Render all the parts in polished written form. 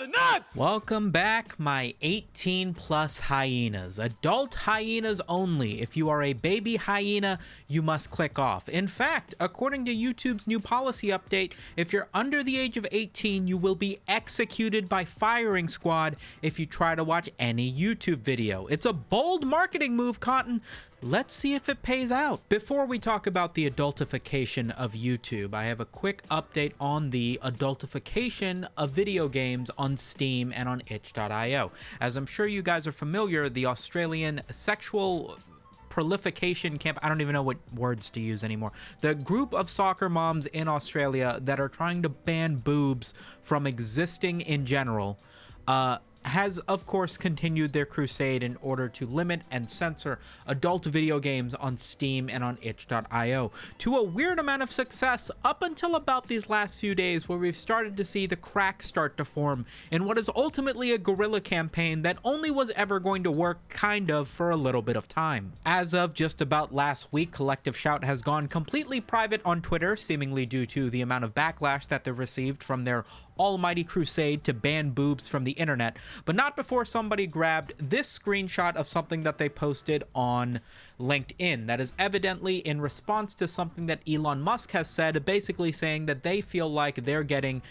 kind of nuts! Welcome back, my 18 plus hyenas. Adult hyenas only. If you are a baby hyena, you must click off. In fact, according to YouTube's new policy update, if you're under the age of 18, you will be executed by firing squad if you try to watch any YouTube video. It's a bold marketing move, Cotton. Let's see if it pays out. Before we talk about the adultification of YouTube, I have a quick update on the adultification of video games on Steam and on itch.io. As I'm sure you guys are familiar, the Australian sexual prolification camp, I don't even know what words to use anymore. The group of soccer moms in Australia that are trying to ban boobs from existing in general, has of course continued their crusade in order to limit and censor adult video games on Steam and on itch.io to a weird amount of success up until about these last few days, where we've started to see the cracks start to form in what is ultimately a guerrilla campaign that only was ever going to work kind of for a little bit of time. As of just about last week, Collective Shout has gone completely private on Twitter, seemingly due to the amount of backlash that they've received from their almighty crusade to ban boobs from the internet, but not before somebody grabbed this screenshot of something that they posted on LinkedIn that is evidently in response to something that Elon Musk has said, basically saying that they feel like they're getting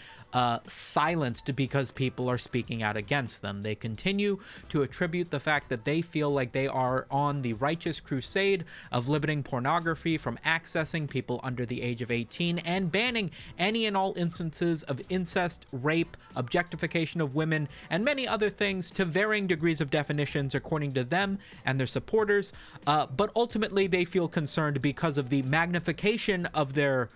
silenced because people are speaking out against them. They continue to attribute the fact that they feel like they are on the righteous crusade of limiting pornography from accessing people under the age of 18 and banning any and all instances of incest, rape, objectification of women, and many other things to varying degrees of definitions according to them and their supporters. But ultimately they feel concerned because of the magnification of their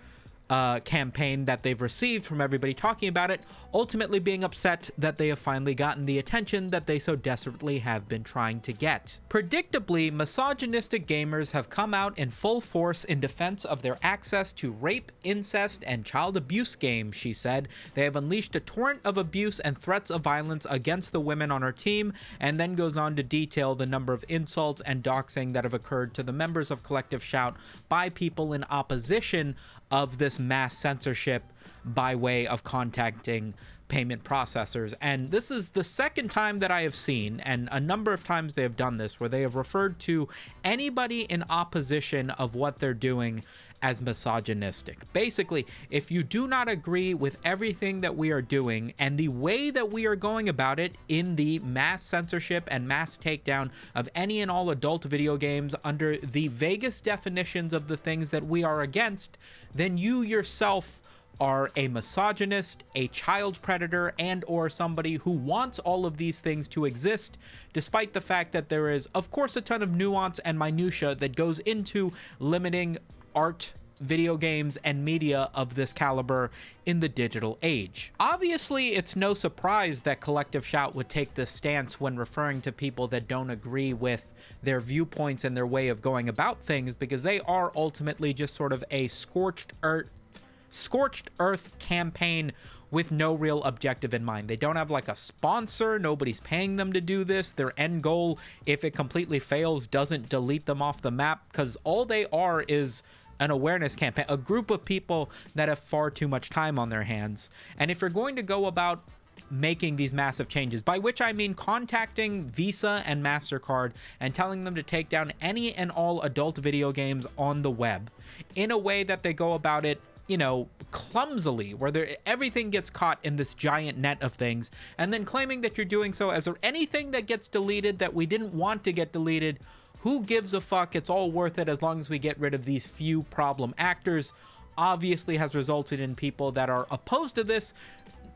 campaign that they've received from everybody talking about it, ultimately being upset that they have finally gotten the attention that they so desperately have been trying to get. Predictably, misogynistic gamers have come out in full force in defense of their access to rape, incest, and child abuse games, she said. They have unleashed a torrent of abuse and threats of violence against the women on her team, and then goes on to detail the number of insults and doxing that have occurred to the members of Collective Shout by people in opposition of this mass censorship by way of contacting payment processors. And this is the second time that I have seen, and a number of times they have done this, where they have referred to anybody in opposition of what they're doing as misogynistic. Basically, if you do not agree with everything that we are doing and the way that we are going about it in the mass censorship and mass takedown of any and all adult video games under the vaguest definitions of the things that we are against, then you yourself are a misogynist, a child predator, and or somebody who wants all of these things to exist, despite the fact that there is, of course, a ton of nuance and minutia that goes into limiting art, video games, and media of this caliber in the digital age. Obviously, it's no surprise that Collective Shout would take this stance when referring to people that don't agree with their viewpoints and their way of going about things, because they are ultimately just sort of a scorched earth campaign with no real objective in mind. They don't have like a sponsor, nobody's paying them to do this. Their end goal, if it completely fails, doesn't delete them off the map, because all they are is an awareness campaign, a group of people that have far too much time on their hands. And if you're going to go about making these massive changes, by which I mean contacting Visa and Mastercard and telling them to take down any and all adult video games on the web in a way that they go about it, you know, clumsily, where everything gets caught in this giant net of things, and then claiming that you're doing so as anything that gets deleted that we didn't want to get deleted, who gives a fuck? It's all worth it as long as we get rid of these few problem actors, obviously has resulted in people that are opposed to this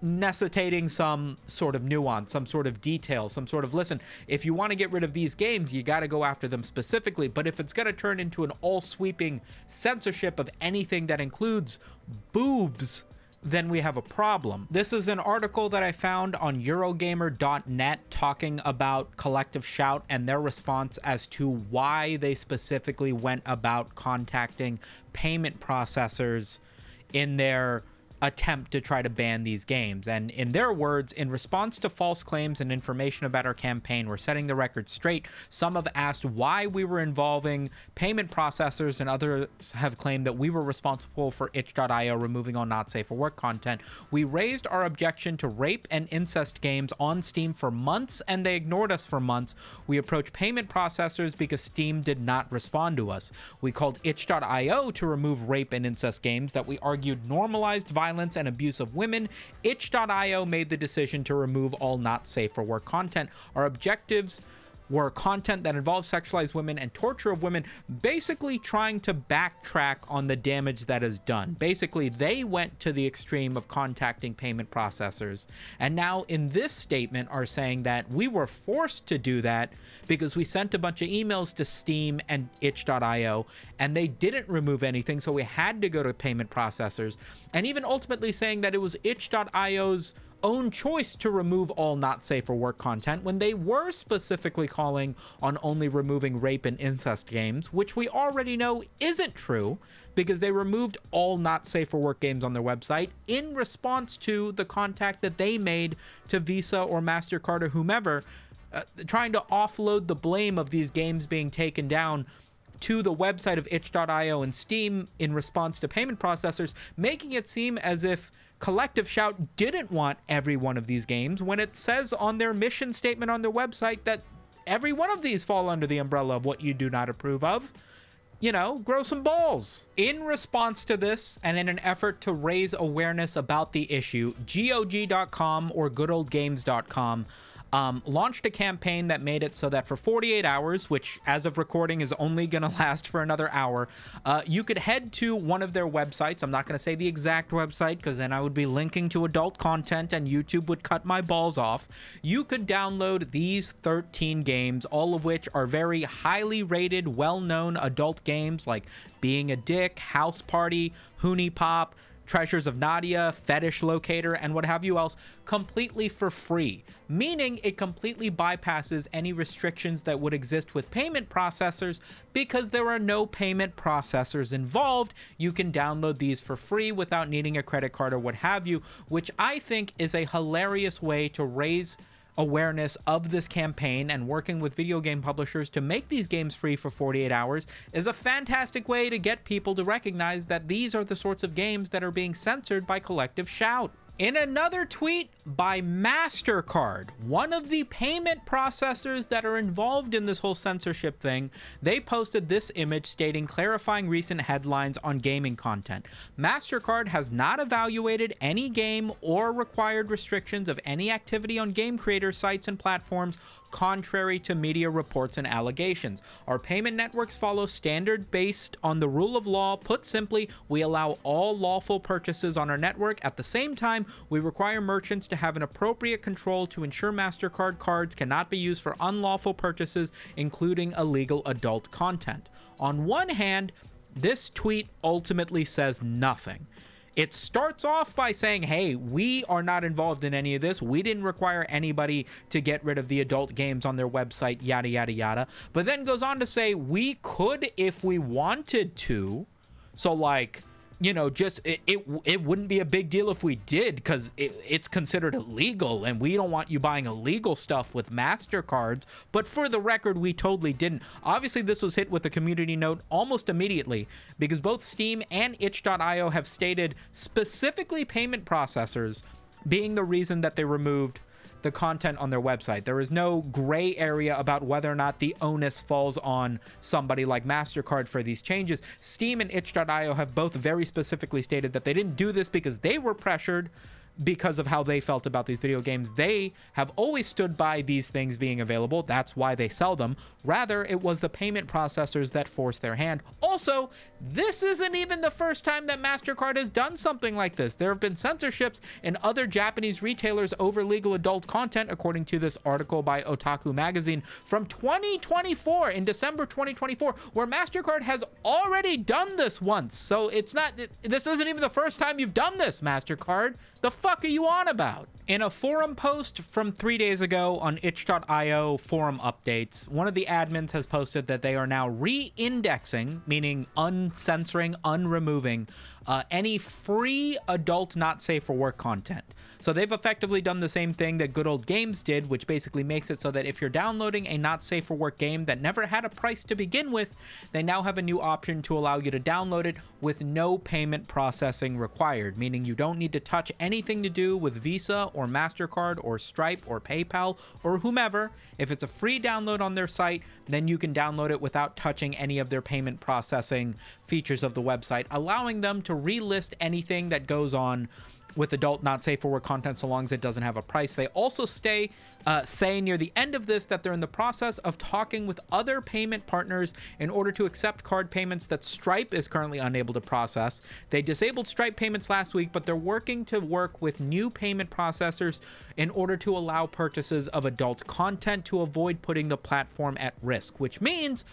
necessitating some sort of nuance, some sort of detail, some sort of, listen, if you want to get rid of these games, you got to go after them specifically. But if it's going to turn into an all-sweeping censorship of anything that includes boobs, then we have a problem. This is an article that I found on Eurogamer.net talking about Collective Shout and their response as to why they specifically went about contacting payment processors in their attempt to try to ban these games. And in their words, in response to false claims and information about our campaign, we're setting the record straight. Some have asked why we were involving payment processors, and others have claimed that we were responsible for itch.io removing all not safe for work content. We raised our objection to rape and incest games on Steam for months, and they ignored us for months. We approached payment processors because Steam did not respond to us. We called itch.io to remove rape and incest games that we argued normalized violence and abuse of women. Itch.io made the decision to remove all not safe for work content. Our objectives were content that involves sexualized women and torture of women, basically trying to backtrack on the damage that is done. Basically, they went to the extreme of contacting payment processors, and now in this statement are saying that we were forced to do that because we sent a bunch of emails to Steam and itch.io, and they didn't remove anything, so we had to go to payment processors, and even ultimately saying that it was itch.io's own choice to remove all not safe for work content when they were specifically calling on only removing rape and incest games, which we already know isn't true because they removed all not safe for work games on their website in response to the contact that they made to Visa or Mastercard or whomever, trying to offload the blame of these games being taken down to the website of itch.io and Steam in response to payment processors, making it seem as if Collective Shout didn't want every one of these games when it says on their mission statement on their website that every one of these fall under the umbrella of what you do not approve of. You know, grow some balls. In response to this, and in an effort to raise awareness about the issue, GOG.com or goodoldgames.com launched a campaign that made it so that for 48 hours, which as of recording is only going to last for another hour, you could head to one of their websites. I'm not going to say the exact website because then I would be linking to adult content and YouTube would cut my balls off. You could download these 13 games, all of which are very highly rated, well-known adult games like Being a Dick, House Party, Hoonie Pop, Treasures of Nadia, Fetish Locator, and what have you else, completely for free, meaning it completely bypasses any restrictions that would exist with payment processors because there are no payment processors involved. You can download these for free without needing a credit card or what have you, which I think is a hilarious way to raise awareness of this campaign, and working with video game publishers to make these games free for 48 hours is a fantastic way to get people to recognize that these are the sorts of games that are being censored by Collective Shout. In another tweet by Mastercard, one of the payment processors that are involved in this whole censorship thing, they posted this image stating clarifying recent headlines on gaming content. Mastercard has not evaluated any game or required restrictions of any activity on game creator sites and platforms, contrary to media reports and allegations. Our payment networks follow standard based on the rule of law. Put simply, we allow all lawful purchases on our network. At the same time, we require merchants to have an appropriate control to ensure Mastercard cards cannot be used for unlawful purchases, including illegal adult content. On one hand, this tweet ultimately says nothing. It starts off by saying, hey, we are not involved in any of this. We didn't require anybody to get rid of the adult games on their website, yada, yada, yada. But then goes on to say we could if we wanted to. So like, you know, just it wouldn't be a big deal if we did because it's considered illegal and we don't want you buying illegal stuff with MasterCards. But for the record, we totally didn't. Obviously, this was hit with a community note almost immediately because both Steam and itch.io have stated specifically payment processors being the reason that they removed the content on their website. There is no gray area about whether or not the onus falls on somebody like MasterCard for these changes. Steam and itch.io have both very specifically stated that they didn't do this because they were pressured because of how they felt about these video games. They have always stood by these things being available. That's why they sell them. Rather, it was the payment processors that forced their hand. Also, this isn't even the first time that MasterCard has done something like this. There have been censorships in other Japanese retailers over legal adult content, according to this article by Otaku Magazine from 2024, in December 2024, where MasterCard has already done this once. So it's not, this isn't even the first time you've done this, MasterCard. The fuck are you on about? In a forum post from 3 days ago on itch.io forum updates, one of the admins has posted that they are now re-indexing, meaning uncensoring, unremoving, any free adult not safe for work content. So they've effectively done the same thing that Good Old Games did, which basically makes it so that if you're downloading a not safe for work game that never had a price to begin with, they now have a new option to allow you to download it with no payment processing required, meaning you don't need to touch anything to do with Visa or Mastercard or Stripe or PayPal or whomever. If it's a free download on their site, then you can download it without touching any of their payment processing features of the website, allowing them to relist anything that goes on with adult not safe for work content so long as it doesn't have a price. They also say near the end of this that they're in the process of talking with other payment partners in order to accept card payments that Stripe is currently unable to process. They disabled Stripe payments last week, but they're working to work with new payment processors in order to allow purchases of adult content to avoid putting the platform at risk, which means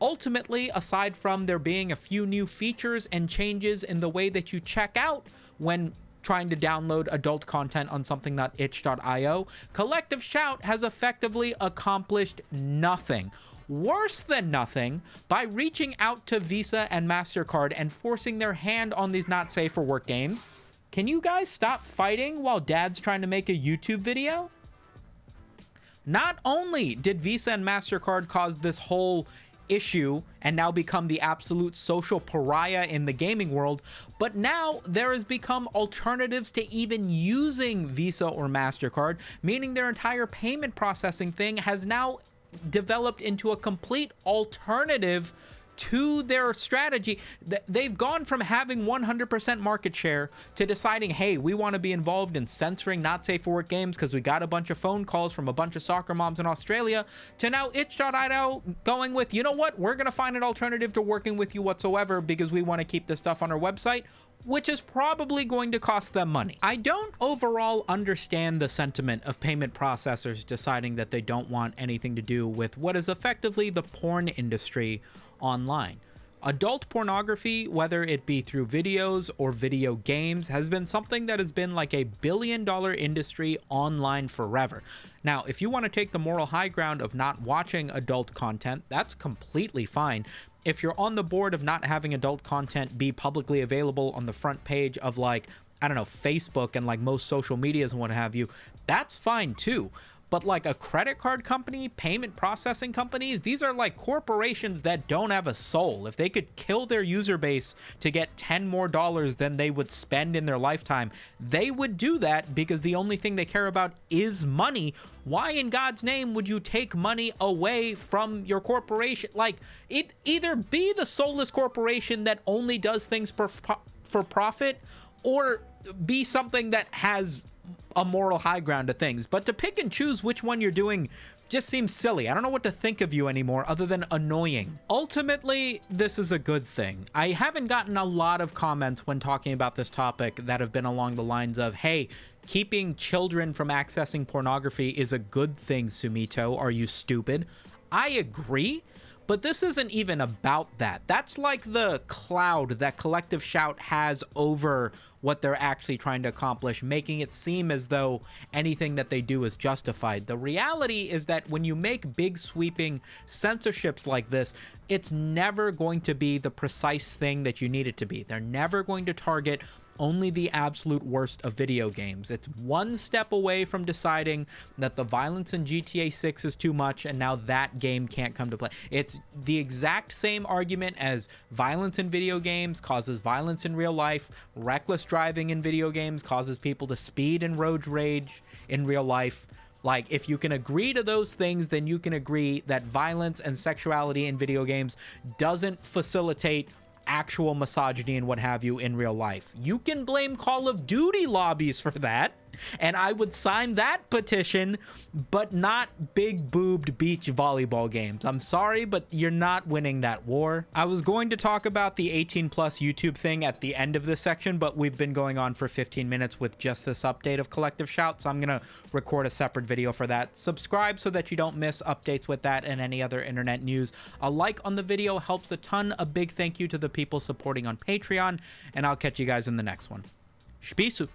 ultimately, aside from there being a few new features and changes in the way that you check out when trying to download adult content on something like itch.io, Collective Shout has effectively accomplished nothing. Worse than nothing, by reaching out to Visa and Mastercard and forcing their hand on these not safe for work games. Can you guys stop fighting while Dad's trying to make a YouTube video? Not only did Visa and Mastercard cause this whole issue and now become the absolute social pariah in the gaming world, but now there has become alternatives to even using Visa or Mastercard, meaning their entire payment processing thing has now developed into a complete alternative to their strategy. They've gone from having 100% market share to deciding, hey, we want to be involved in censoring not safe for work games because we got a bunch of phone calls from a bunch of soccer moms in Australia, to now itch.io going with, you know what, we're going to find an alternative to working with you whatsoever because we want to keep this stuff on our website, which is probably going to cost them money. I don't overall understand the sentiment of payment processors deciding that they don't want anything to do with what is effectively the porn industry online. Adult pornography, whether it be through videos or video games, has been something that has been like a billion-dollar industry online forever. Now, if you want to take the moral high ground of not watching adult content, that's completely fine. If you're on the board of not having adult content be publicly available on the front page of, like, I don't know, Facebook and like most social medias and what have you, that's fine too. But like a credit card company, payment processing companies, these are like corporations that don't have a soul. If they could kill their user base to get $10 more than they would spend in their lifetime, they would do that because the only thing they care about is money. Why in God's name would you take money away from your corporation? Like, it either be the soulless corporation that only does things for profit, or be something that has a moral high ground to things. But to pick and choose which one you're doing just seems silly. I don't know what to think of you anymore other than annoying. Ultimately, this is a good thing. I haven't gotten a lot of comments when talking about this topic that have been along the lines of, hey, keeping children from accessing pornography is a good thing, Sumito. Are you stupid? I agree. But this isn't even about that. That's like the cloud that Collective Shout has over what they're actually trying to accomplish, making it seem as though anything that they do is justified. The reality is that when you make big sweeping censorships like this, it's never going to be the precise thing that you need it to be. They're never going to target only the absolute worst of video games. It's one step away from deciding that the violence in GTA 6 is too much and now that game can't come to play. It's the exact same argument as violence in video games causes violence in real life, reckless driving in video games causes people to speed and road rage in real life. Like, if you can agree to those things, then you can agree that violence and sexuality in video games doesn't facilitate actual misogyny and what have you in real life. You can blame Call of Duty lobbies for that, and I would sign that petition, but not big boobed beach volleyball games. I'm sorry, but you're not winning that war. I was going to talk about the 18 plus YouTube thing at the end of this section, but we've been going on for 15 minutes with just this update of Collective Shout, so I'm gonna record a separate video for that. Subscribe so that you don't miss updates with that and any other internet news. A like on the video helps a ton. A big thank you to the people supporting on Patreon, and I'll catch you guys in the next one. Spisu.